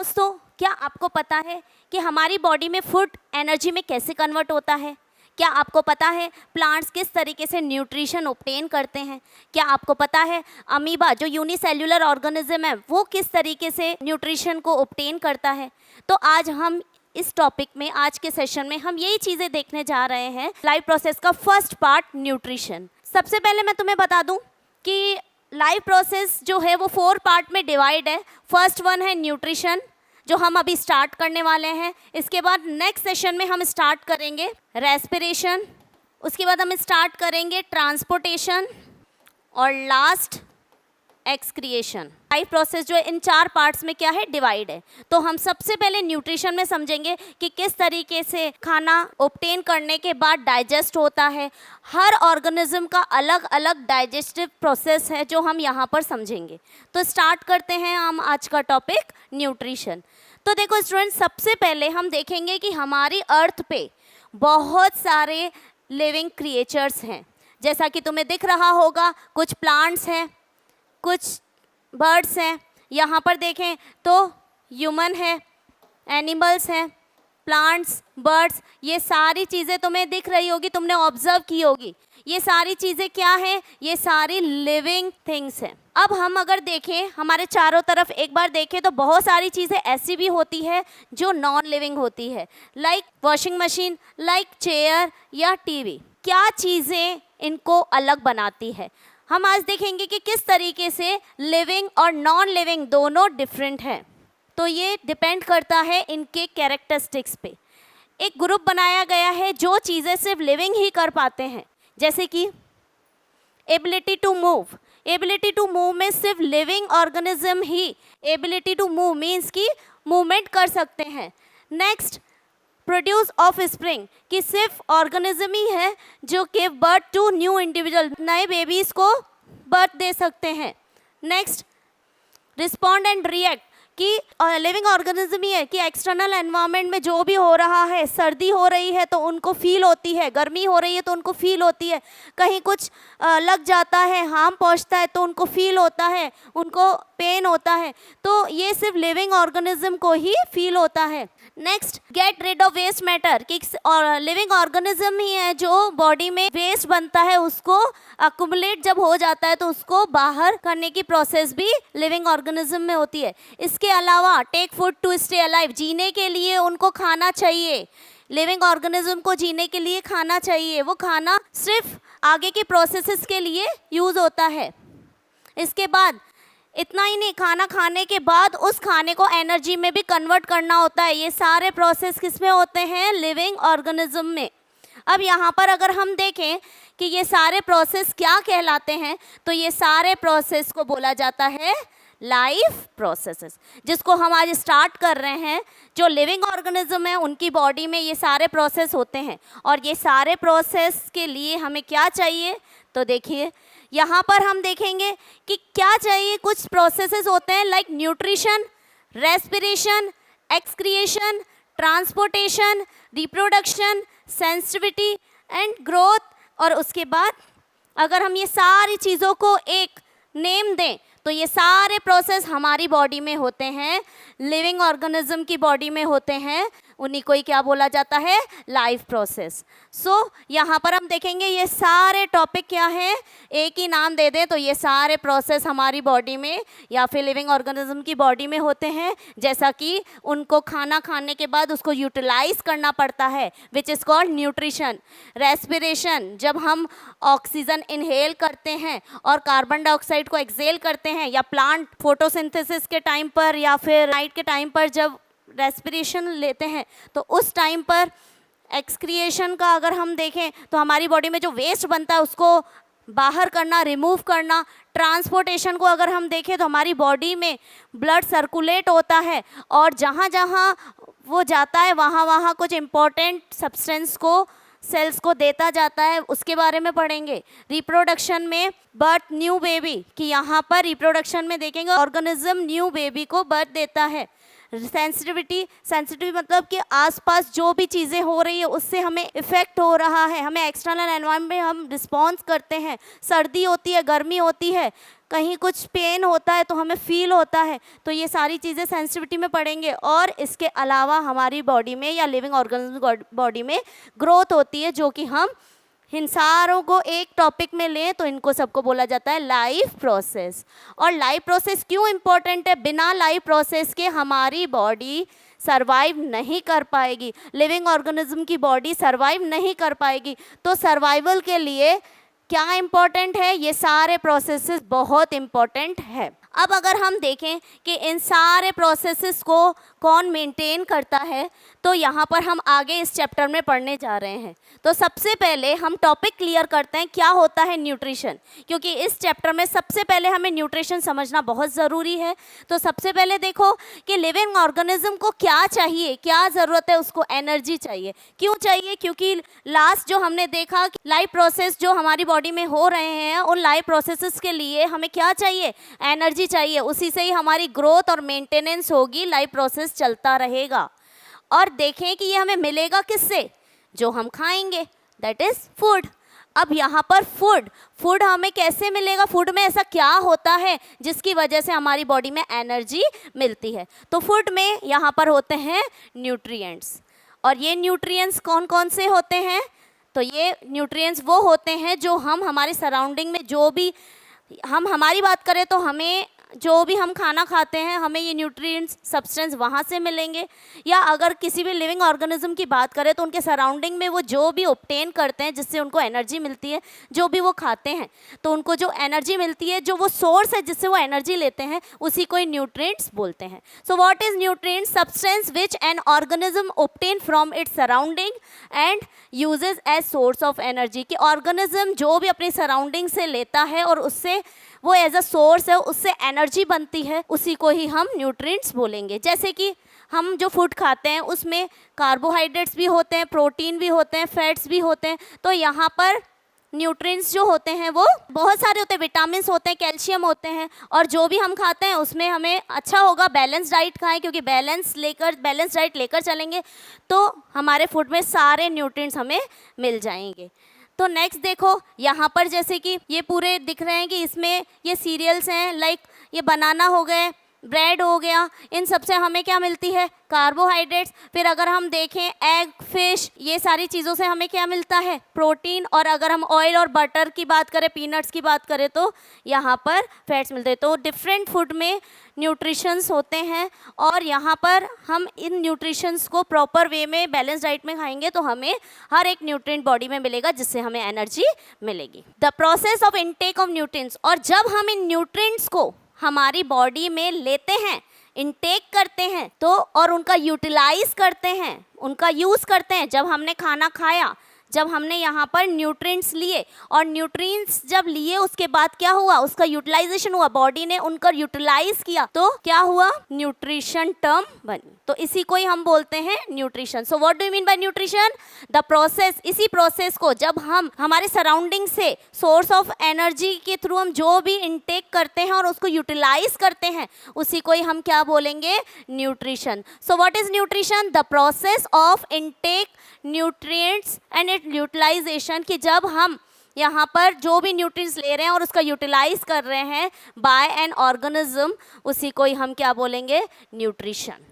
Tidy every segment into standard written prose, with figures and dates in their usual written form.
दोस्तों, क्या आपको पता है कि हमारी बॉडी में फूड एनर्जी में कैसे कन्वर्ट होता है? क्या आपको पता है प्लांट्स किस तरीके से न्यूट्रिशन ऑब्टेन करते हैं? क्या आपको पता है अमीबा जो यूनिसेल्युलर ऑर्गेनिज्म है वो किस तरीके से न्यूट्रिशन को ऑब्टेन करता है? तो आज हम इस टॉपिक में, आज के सेशन में हम यही चीज़ें देखने जा रहे हैं। लाइफ प्रोसेस का फर्स्ट पार्ट न्यूट्रिशन। सबसे पहले मैं तुम्हें बता दूं कि लाइफ प्रोसेस जो है वो 4 पार्ट में डिवाइड है। फर्स्ट वन है न्यूट्रिशन, जो हम अभी स्टार्ट करने वाले हैं। इसके बाद नेक्स्ट सेशन में हम स्टार्ट करेंगे रेस्पिरेशन, उसके बाद हम स्टार्ट करेंगे ट्रांसपोर्टेशन और लास्ट एक्सक्रिएशन। लाइफ प्रोसेस जो है इन 4 पार्ट्स में क्या है, डिवाइड है। तो हम सबसे पहले न्यूट्रिशन में समझेंगे कि किस तरीके से खाना ऑब्टेन करने के बाद डाइजेस्ट होता है। हर ऑर्गेनिज्म का अलग अलग डाइजेस्टिव प्रोसेस है जो हम यहाँ पर समझेंगे। तो स्टार्ट करते हैं हम आज का टॉपिक न्यूट्रिशन। तो देखो स्टूडेंट, सबसे पहले हम देखेंगे कि हमारी अर्थ पे बहुत सारे लिविंग क्रिएचर्स हैं। जैसा कि तुम्हें दिख रहा होगा, कुछ प्लांट्स हैं, कुछ बर्ड्स हैं। यहाँ पर देखें तो ह्यूमन है, एनिमल्स हैं, प्लांट्स, बर्ड्स, ये सारी चीज़ें तुम्हें दिख रही होगी, तुमने ऑब्जर्व की होगी। ये सारी चीज़ें क्या हैं? ये सारी लिविंग थिंग्स हैं। अब हम अगर देखें हमारे चारों तरफ एक बार देखें तो बहुत सारी चीज़ें ऐसी भी होती है जो नॉन लिविंग होती है, like washing machine, like chair या टीवी। क्या चीज़ें इनको अलग बनाती है? हम आज देखेंगे कि किस तरीके से लिविंग और नॉन लिविंग दोनों डिफरेंट हैं। तो ये डिपेंड करता है इनके कैरेक्टरिस्टिक्स पे। एक ग्रुप बनाया गया है जो चीज़ें सिर्फ लिविंग ही कर पाते हैं, जैसे कि ability to move. Ability to move में सिर्फ लिविंग ऑर्गेनिज्म ही एबिलिटी टू मूव मीन्स कि मूवमेंट कर सकते हैं। नेक्स्ट, प्रोड्यूस ऑफ स्प्रिंग, कि सिर्फ ऑर्गेनिज्म ही है जो give birth to new individual, नए बेबीज़ को बर्थ दे सकते हैं। नेक्स्ट, रिस्पॉन्ड एंड रिएक्ट, कि लिविंग ऑर्गेनिज्म ही है कि एक्सटर्नल एनवायरनमेंट में जो भी हो रहा है, सर्दी हो रही है तो उनको फील होती है, गर्मी हो रही है तो उनको फील होती है, कहीं कुछ लग जाता है, हार्म पहुंचता है तो उनको फील होता है, उनको पेन होता है। तो ये सिर्फ लिविंग ऑर्गेनिज्म को ही फील होता है। Next, get rid of waste matter, कि लिविंग ऑर्गेनिज्म ही है जो बॉडी में वेस्ट बनता है उसको अकुमुलेट जब हो जाता है तो उसको बाहर करने की प्रोसेस भी लिविंग ऑर्गेनिज्म में होती है। इसके अलावा take food to stay alive, जीने के लिए उनको खाना चाहिए। लिविंग ऑर्गेनिज्म को जीने के लिए खाना चाहिए, वो खाना सिर्फ आगे के प्रोसेसेस के लिए यूज़ होता है। इसके बाद इतना ही नहीं, खाना खाने के बाद उस खाने को एनर्जी में भी कन्वर्ट करना होता है। ये सारे प्रोसेस किस में होते हैं? लिविंग ऑर्गेनिज्म में। अब यहाँ पर अगर हम देखें कि ये सारे प्रोसेस क्या कहलाते हैं, तो ये सारे प्रोसेस को बोला जाता है लाइफ प्रोसेसेस, जिसको हम आज स्टार्ट कर रहे हैं। जो लिविंग ऑर्गेनिज्म है उनकी बॉडी में ये सारे प्रोसेस होते हैं, और ये सारे प्रोसेस के लिए हमें क्या चाहिए? तो देखिए यहाँ पर हम देखेंगे कि क्या चाहिए। कुछ प्रोसेसेस होते हैं like nutrition, respiration, excretion, transportation, reproduction, sensitivity and growth. और उसके बाद अगर हम ये सारी चीज़ों को एक नेम दें तो ये सारे प्रोसेस हमारी बॉडी में होते हैं, लिविंग ऑर्गेनिज्म की बॉडी में होते हैं, उन्हीं को ही क्या बोला जाता है? Life process. सो यहाँ पर हम देखेंगे ये सारे टॉपिक क्या हैं, एक ही नाम दे दें तो ये सारे प्रोसेस हमारी बॉडी में या फिर लिविंग ऑर्गेनिज्म की बॉडी में होते हैं। जैसा कि उनको खाना खाने के बाद उसको यूटिलाइज करना पड़ता है, which is called nutrition. Respiration, जब हम ऑक्सीजन इनहेल करते हैं और कार्बन डाइऑक्साइड को एक्सेल करते हैं, या प्लांट फोटोसिंथेसिस के टाइम पर या फिर नाइट के टाइम पर जब रेस्पिरेशन लेते हैं तो उस टाइम पर। एक्सक्रिएशन का अगर हम देखें तो हमारी बॉडी में जो वेस्ट बनता है उसको बाहर करना, रिमूव करना। ट्रांसपोर्टेशन को अगर हम देखें तो हमारी बॉडी में ब्लड सर्कुलेट होता है और जहाँ जहाँ वो जाता है वहाँ वहाँ कुछ इम्पोर्टेंट सब्सटेंस को सेल्स को देता जाता है, उसके बारे में पढ़ेंगे। रिप्रोडक्शन में बर्थ न्यू बेबी, कि यहाँ पर रिप्रोडक्शन में देखेंगे ऑर्गेनिज्म न्यू बेबी को बर्थ देता है। सेंसिटिविटी मतलब कि आसपास जो भी चीज़ें हो रही है उससे हमें इफ़ेक्ट हो रहा है, हमें एक्सटर्नल एनवायरनमेंट में हम रिस्पॉन्स करते हैं, सर्दी होती है, गर्मी होती है, कहीं कुछ पेन होता है तो हमें फील होता है, तो ये सारी चीज़ें सेंसिटिविटी में पड़ेंगे। और इसके अलावा हमारी बॉडी में या लिविंग ऑर्गेनिज्म बॉडी में ग्रोथ होती है, जो कि हम इन सारों को एक टॉपिक में लें तो इनको सबको बोला जाता है लाइफ प्रोसेस। और लाइफ प्रोसेस क्यों इम्पोर्टेंट है? बिना लाइफ प्रोसेस के हमारी बॉडी सरवाइव नहीं कर पाएगी, लिविंग ऑर्गेनिज्म की बॉडी सरवाइव नहीं कर पाएगी। तो सर्वाइवल के लिए क्या इम्पोर्टेंट है? ये सारे प्रोसेसेस बहुत इम्पोर्टेंट है। अब अगर हम देखें कि इन सारे प्रोसेसेस को कौन मेंटेन करता है, तो यहाँ पर हम आगे इस चैप्टर में पढ़ने जा रहे हैं। तो सबसे पहले हम टॉपिक क्लियर करते हैं क्या होता है न्यूट्रिशन, क्योंकि इस चैप्टर में सबसे पहले हमें न्यूट्रिशन समझना बहुत ज़रूरी है। तो सबसे पहले देखो कि लिविंग ऑर्गेनिज्म को क्या चाहिए, क्या ज़रूरत है, उसको एनर्जी चाहिए। क्यों चाहिए? क्योंकि लास्ट जो हमने देखा कि लाइफ प्रोसेस जो हमारी बॉडी में हो रहे हैं, उन लाइफ प्रोसेसेस के लिए हमें क्या चाहिए? एनर्जी चाहिए। उसी से ही हमारी ग्रोथ और मेंटेनेंस होगी, लाइफ प्रोसेस चलता रहेगा। और देखें कि ये हमें मिलेगा किससे? जो हम खाएंगे, दैट इज फूड। अब यहाँ पर फूड हमें कैसे मिलेगा? फूड में ऐसा क्या होता है जिसकी वजह से हमारी बॉडी में एनर्जी मिलती है? तो फूड में यहाँ पर होते हैं न्यूट्रिएंट्स। और ये न्यूट्रिएंट्स कौन कौन से होते हैं? तो ये न्यूट्रिएंट्स वो होते हैं जो हम हमारे सराउंडिंग में, जो भी हम हमारी बात करें तो हमें जो भी हम खाना खाते हैं हमें ये न्यूट्रिएंट्स सब्सटेंस वहाँ से मिलेंगे। या अगर किसी भी लिविंग ऑर्गेनिज्म की बात करें तो उनके सराउंडिंग में वो जो भी ऑब्टेन करते हैं जिससे उनको एनर्जी मिलती है, जो भी वो खाते हैं तो उनको जो एनर्जी मिलती है, जो वो सोर्स है जिससे वो एनर्जी लेते हैं, उसी को न्यूट्रिएंट्स बोलते हैं। So what is nutrients? Substance which an organism obtain from its surrounding and uses as source of energy. कि ऑर्गेनिज्म जो भी अपनी सराउंडिंग से लेता है और उससे वो एज अ सोर्स है, उससे एनर्जी बनती है, उसी को ही हम न्यूट्रिएंट्स बोलेंगे। जैसे कि हम जो फूड खाते हैं उसमें कार्बोहाइड्रेट्स भी होते हैं, प्रोटीन भी होते हैं, फैट्स भी होते हैं। तो यहाँ पर न्यूट्रिएंट्स जो होते हैं वो बहुत सारे होते हैं, विटामिन्स होते हैं, कैल्शियम होते हैं। और जो भी हम खाते हैं उसमें हमें अच्छा होगा बैलेंस डाइट खाएं, क्योंकि बैलेंस डाइट लेकर चलेंगे तो हमारे फूड में सारे न्यूट्रिएंट्स हमें मिल जाएंगे। तो नेक्स्ट देखो यहाँ पर जैसे कि ये पूरे दिख रहे हैं कि इसमें ये सीरियल्स हैं, लाइक ये बनाना हो गए, ब्रेड हो गया, इन सब से हमें क्या मिलती है? कार्बोहाइड्रेट्स। फिर अगर हम देखें एग, फिश, ये सारी चीज़ों से हमें क्या मिलता है? प्रोटीन। और अगर हम ऑयल और बटर की बात करें, पीनट्स की बात करें तो यहाँ पर फैट्स मिलते हैं। तो डिफरेंट फूड में न्यूट्रिशंस होते हैं और यहाँ पर हम इन न्यूट्रिशंस को प्रॉपर वे में बैलेंस डाइट में खाएंगे तो हमें हर एक न्यूट्रिएंट बॉडी में मिलेगा जिससे हमें एनर्जी मिलेगी। The process of intake of nutrients. और जब हम इन न्यूट्रिएंट्स को हमारी बॉडी में लेते हैं, इनटेक करते हैं तो और उनका यूटिलाइज करते हैं, उनका यूज़ करते हैं, जब हमने खाना खाया, जब हमने यहाँ पर न्यूट्रिएंट्स लिए और न्यूट्रिएंट्स जब लिए उसके बाद क्या हुआ? उसका यूटिलाइजेशन हुआ, बॉडी ने उनका यूटिलाइज किया तो क्या हुआ? न्यूट्रिशन टर्म बनी। तो इसी को ही हम बोलते हैं nutrition. So what do you mean by nutrition? The process. इसी प्रोसेस को जब हम हमारे सराउंडिंग से सोर्स ऑफ एनर्जी के थ्रू हम जो भी इनटेक करते हैं और उसको यूटिलाइज करते हैं, उसी को ही हम क्या बोलेंगे? Nutrition. So what is nutrition? The process of intake nutrients and it utilization. कि जब हम यहाँ पर जो भी न्यूट्रिएंट्स ले रहे हैं और उसका यूटिलाइज कर रहे हैं बाय एन ऑर्गेनिज्म, उसी को ही हम क्या बोलेंगे? न्यूट्रिशन।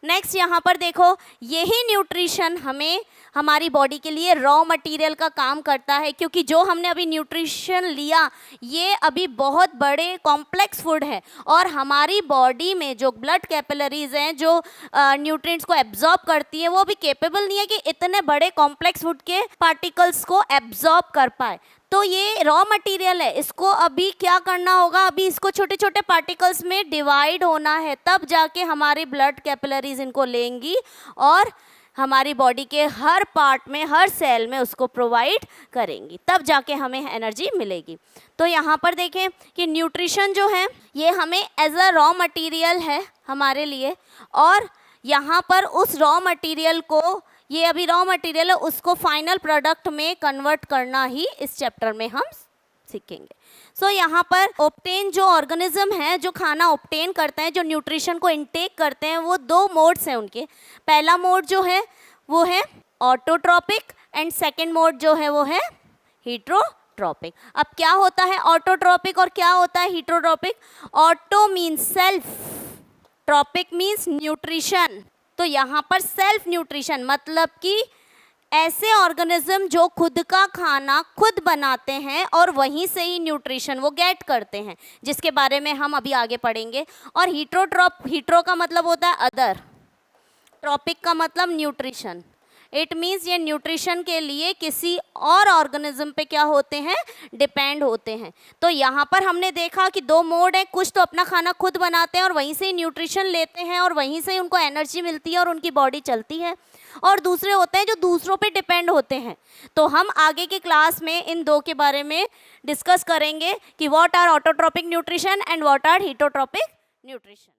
नेक्स्ट यहाँ पर देखो, यही न्यूट्रिशन हमें हमारी बॉडी के लिए रॉ मटेरियल का काम करता है, क्योंकि जो हमने अभी न्यूट्रिशन लिया ये अभी बहुत बड़े कॉम्प्लेक्स फूड है और हमारी बॉडी में जो ब्लड कैपिलरीज हैं जो न्यूट्रिएंट्स को एब्जॉर्ब करती है वो भी कैपेबल नहीं है कि इतने बड़े कॉम्प्लेक्स फूड के पार्टिकल्स को एब्जॉर्ब कर पाए। तो ये रॉ मटेरियल है, इसको अभी क्या करना होगा? अभी इसको छोटे छोटे पार्टिकल्स में डिवाइड होना है, तब जाके हमारी ब्लड कैपिलरीज इनको लेंगी और हमारी बॉडी के हर पार्ट में, हर सेल में उसको प्रोवाइड करेंगी, तब जाके हमें एनर्जी मिलेगी। तो यहाँ पर देखें कि न्यूट्रिशन जो है ये हमें एज अ रॉ मटेरियल है हमारे लिए, और यहाँ पर उस रॉ मटेरियल को, ये अभी रॉ मटेरियल है, उसको फाइनल प्रोडक्ट में कन्वर्ट करना ही इस चैप्टर में हम सीखेंगे। सो यहाँ पर ऑब्टेन जो ऑर्गेनिज्म है, जो खाना ऑब्टेन करते हैं, जो न्यूट्रिशन को इनटेक करते हैं, वो दो मोड्स हैं उनके। पहला मोड जो है वो है ऑटोट्रॉपिक एंड सेकेंड मोड जो है वो है हीटरोट्रॉपिक। अब क्या होता है ऑटोट्रॉपिक और क्या होता है heterotrophic? Auto means self, trophic means nutrition. तो यहाँ पर सेल्फ न्यूट्रिशन मतलब कि ऐसे ऑर्गेनिज्म जो खुद का खाना खुद बनाते हैं और वहीं से ही न्यूट्रिशन वो गेट करते हैं, जिसके बारे में हम अभी आगे पढ़ेंगे। और हीट्रो का मतलब होता है अदर, ट्रॉपिक का मतलब न्यूट्रिशन। इट मीन्स ये न्यूट्रिशन के लिए किसी और ऑर्गेनिज्म पे क्या होते हैं? डिपेंड होते हैं। तो यहाँ पर हमने देखा कि दो मोड है, कुछ तो अपना खाना खुद बनाते हैं और वहीं से ही न्यूट्रिशन लेते हैं और वहीं से ही उनको एनर्जी मिलती है और उनकी बॉडी चलती है, और दूसरे होते हैं जो दूसरों पे डिपेंड होते हैं। तो हम आगे की क्लास में इन दो के बारे में डिस्कस करेंगे कि what are autotrophic nutrition and what are heterotrophic nutrition.